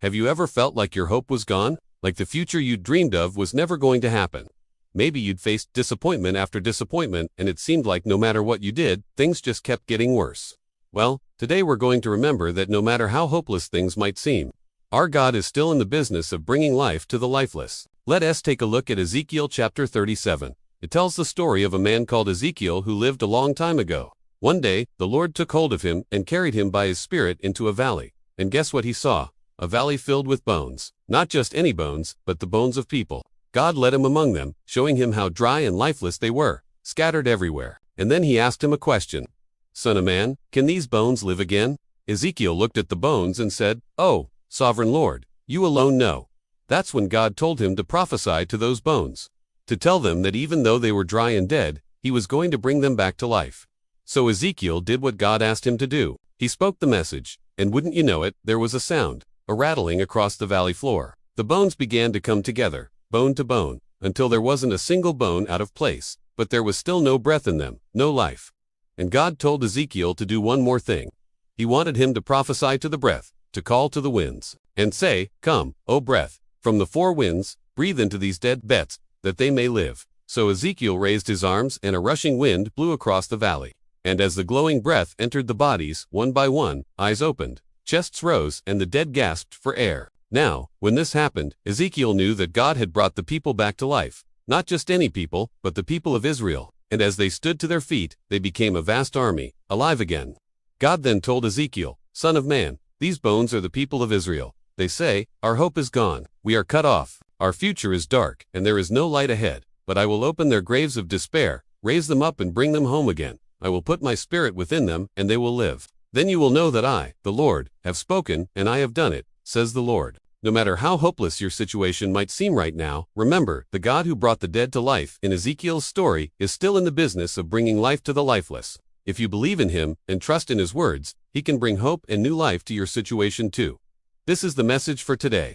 Have you ever felt like your hope was gone? Like the future you'd dreamed of was never going to happen? Maybe you'd faced disappointment after disappointment, and it seemed like no matter what you did, things just kept getting worse. Well, today we're going to remember that no matter how hopeless things might seem, our God is still in the business of bringing life to the lifeless. Let us take a look at Ezekiel chapter 37. It tells the story of a man called Ezekiel who lived a long time ago. One day, the Lord took hold of him and carried him by his spirit into a valley. And guess what he saw? A valley filled with bones. Not just any bones, but the bones of people. God led him among them, showing him how dry and lifeless they were, scattered everywhere. And then he asked him a question. Son of man, can these bones live again? Ezekiel looked at the bones and said, "Oh, Sovereign Lord, you alone know." That's when God told him to prophesy to those bones, to tell them that even though they were dry and dead, he was going to bring them back to life. So Ezekiel did what God asked him to do. He spoke the message, and wouldn't you know it, there was a sound, a rattling across the valley floor. The bones began to come together, bone to bone, until there wasn't a single bone out of place, but there was still no breath in them, no life. And God told Ezekiel to do one more thing. He wanted him to prophesy to the breath, to call to the winds, and say, "Come, O breath, from the four winds, breathe into these dead beds, that they may live." So Ezekiel raised his arms, and a rushing wind blew across the valley. And as the glowing breath entered the bodies, one by one, eyes opened, chests rose, and the dead gasped for air. Now, when this happened, Ezekiel knew that God had brought the people back to life. Not just any people, but the people of Israel. And as they stood to their feet, they became a vast army, alive again. God then told Ezekiel, "Son of man, these bones are the people of Israel. They say, 'Our hope is gone. We are cut off. Our future is dark, and there is no light ahead. But I will open their graves of despair, raise them up and bring them home again. I will put my spirit within them, and they will live. Then you will know that I, the Lord, have spoken, and I have done it, says the Lord." No matter how hopeless your situation might seem right now, remember, the God who brought the dead to life in Ezekiel's story is still in the business of bringing life to the lifeless. If you believe in him and trust in his words, he can bring hope and new life to your situation too. This is the message for today.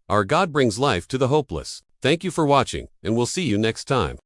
Our God brings life to the hopeless. Thank you for watching, and we'll see you next time.